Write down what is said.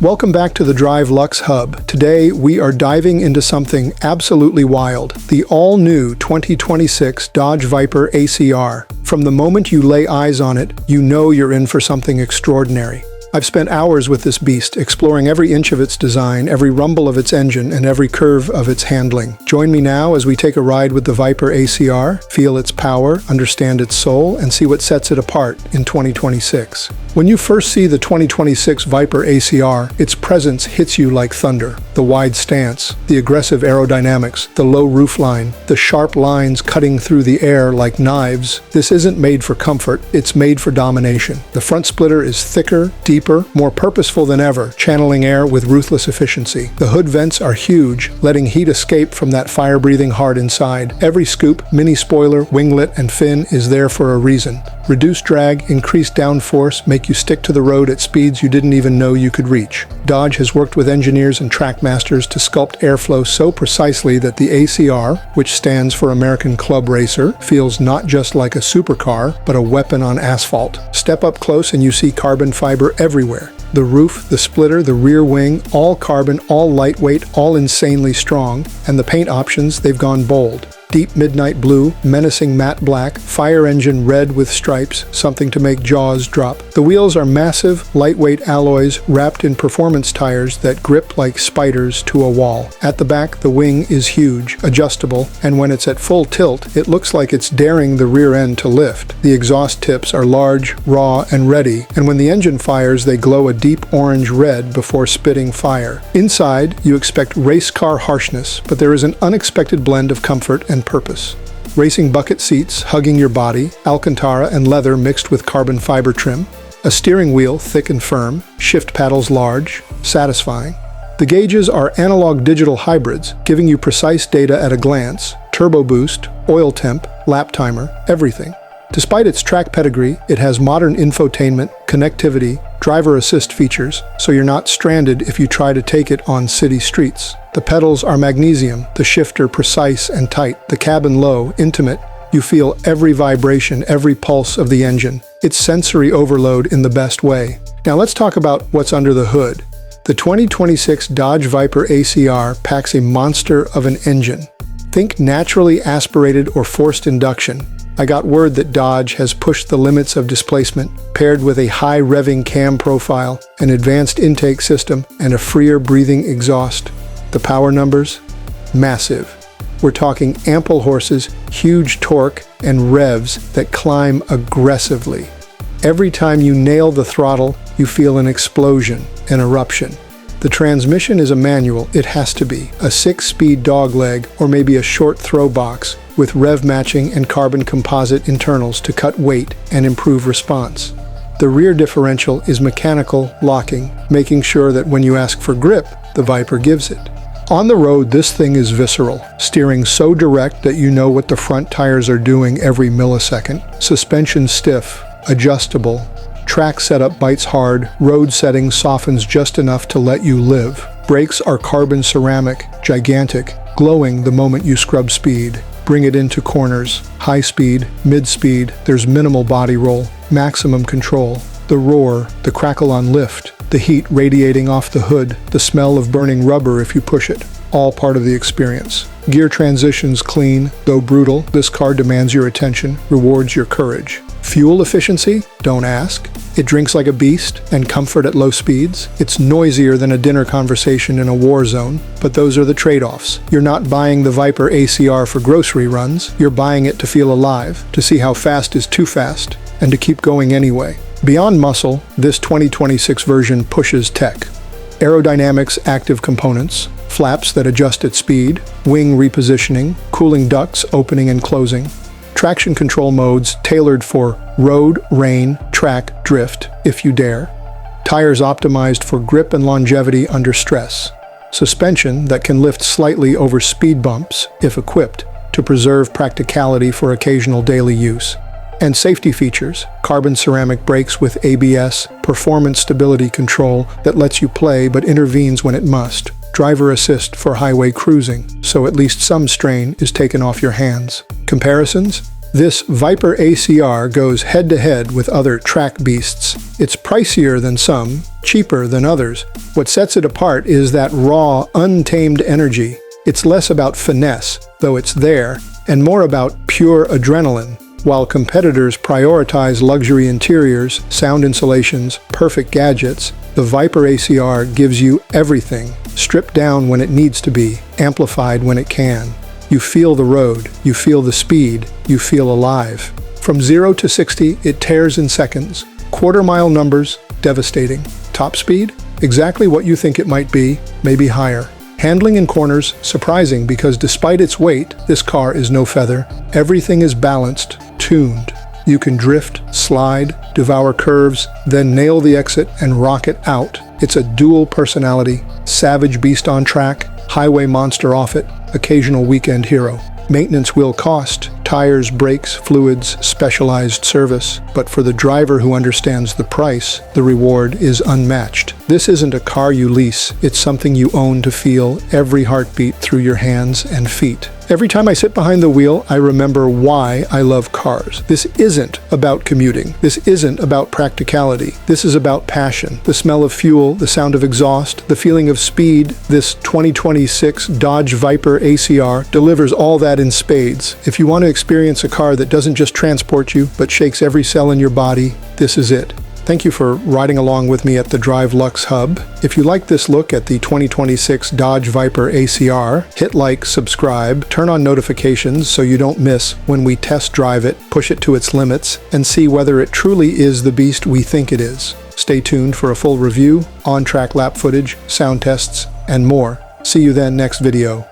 Welcome back to the Drive Luxe Hub. Today we are diving into something absolutely wild, the all-new 2026 Dodge Viper ACR. From the moment you lay eyes on it, you know you're in for something extraordinary. I've spent hours with this beast, exploring every inch of its design, every rumble of its engine, and every curve of its handling. Join me now as we take a ride with the Viper ACR, feel its power, understand its soul, and see what sets it apart in 2026. When you first see the 2026 Viper ACR, its presence hits you like thunder. The wide stance, the aggressive aerodynamics, the low roofline, the sharp lines cutting through the air like knives. This isn't made for comfort, it's made for domination. The front splitter is thicker, deeper, more purposeful than ever, channeling air with ruthless efficiency. The hood vents are huge, letting heat escape from that fire-breathing heart inside. Every scoop, mini spoiler, winglet, and fin is there for a reason. Reduced drag, increased downforce make you stick to the road at speeds you didn't even know you could reach. Dodge has worked with engineers and track masters to sculpt airflow so precisely that the ACR, which stands for American Club Racer, feels not just like a supercar, but a weapon on asphalt. Step up close and you see carbon fiber everywhere. The roof, the splitter, the rear wing, all carbon, all lightweight, all insanely strong, and the paint options, they've gone bold. Deep midnight blue, menacing matte black, fire engine red with stripes, something to make jaws drop. The wheels are massive, lightweight alloys wrapped in performance tires that grip like spiders to a wall. At the back, the wing is huge, adjustable, and when it's at full tilt, it looks like it's daring the rear end to lift. The exhaust tips are large, raw, and ready, and when the engine fires, they glow a deep orange red before spitting fire. Inside, you expect race car harshness, but there is an unexpected blend of comfort and purpose. Racing bucket seats hugging your body, Alcantara and leather mixed with carbon fiber trim, a steering wheel thick and firm, shift paddles large, satisfying. The gauges are analog digital hybrids, giving you precise data at a glance, turbo boost, oil temp, lap timer, everything. Despite its track pedigree, it has modern infotainment, connectivity, driver assist features, so you're not stranded if you try to take it on city streets. The pedals are magnesium, the shifter precise and tight, the cabin low, intimate. You feel every vibration, every pulse of the engine. It's sensory overload in the best way. Now let's talk about what's under the hood. The 2026 Dodge Viper ACR packs a monster of an engine. Think naturally aspirated or forced induction. I got word that Dodge has pushed the limits of displacement, paired with a high revving cam profile, an advanced intake system, and a freer breathing exhaust. The power numbers? Massive. We're talking ample horses, huge torque, and revs that climb aggressively. Every time you nail the throttle, you feel an explosion, an eruption. The transmission is a manual, it has to be. A 6-speed dogleg, or maybe a short throw box, with rev matching and carbon composite internals to cut weight and improve response. The rear differential is mechanical locking, making sure that when you ask for grip, the Viper gives it. On the road, this thing is visceral, steering so direct that you know what the front tires are doing every millisecond. Suspension stiff, adjustable. Track setup bites hard, road setting softens just enough to let you live. Brakes are carbon ceramic, gigantic, glowing the moment you scrub speed. Bring it into corners. High speed, mid-speed, there's minimal body roll, maximum control. The roar, the crackle on lift, the heat radiating off the hood, the smell of burning rubber if you push it. All part of the experience. Gear transitions clean, though brutal, this car demands your attention, rewards your courage. Fuel efficiency? Don't ask. It drinks like a beast, and comfort at low speeds. It's noisier than a dinner conversation in a war zone, but those are the trade-offs. You're not buying the Viper ACR for grocery runs, you're buying it to feel alive, to see how fast is too fast, and to keep going anyway. Beyond muscle, this 2026 version pushes tech. Aerodynamics active components, flaps that adjust at speed, wing repositioning, cooling ducts opening and closing, traction control modes tailored for road, rain, track, drift, if you dare, tires optimized for grip and longevity under stress, suspension that can lift slightly over speed bumps, if equipped, to preserve practicality for occasional daily use. And safety features, carbon ceramic brakes with ABS, performance stability control that lets you play but intervenes when it must, driver assist for highway cruising, so at least some strain is taken off your hands. Comparisons? This Viper ACR goes head-to-head with other track beasts. It's pricier than some, cheaper than others. What sets it apart is that raw, untamed energy. It's less about finesse, though it's there, and more about pure adrenaline. While competitors prioritize luxury interiors, sound insulations, perfect gadgets, the Viper ACR gives you everything, stripped down when it needs to be, amplified when it can. You feel the road, you feel the speed, you feel alive. From 0 to 60, it tears in seconds. Quarter-mile numbers, devastating. Top speed? Exactly what you think it might be, maybe higher. Handling in corners, surprising because despite its weight, this car is no feather. Everything is balanced, tuned. You can drift, slide, devour curves, then nail the exit and rocket out. It's a dual personality, savage beast on track, highway monster off it, occasional weekend hero. Maintenance will cost, tires, brakes, fluids, specialized service, but for the driver who understands the price, the reward is unmatched. This isn't a car you lease, it's something you own to feel every heartbeat through your hands and feet. Every time I sit behind the wheel, I remember why I love cars. This isn't about commuting. This isn't about practicality. This is about passion. The smell of fuel, the sound of exhaust, the feeling of speed. This 2026 Dodge Viper ACR delivers all that in spades. If you want to experience a car that doesn't just transport you, but shakes every cell in your body, this is it. Thank you for riding along with me at the Drive Luxe Hub. If you like this look at the 2026 Dodge Viper ACR, hit like, subscribe, turn on notifications so you don't miss when we test drive it, push it to its limits, and see whether it truly is the beast we think it is. Stay tuned for a full review, on-track lap footage, sound tests, and more. See you then next video.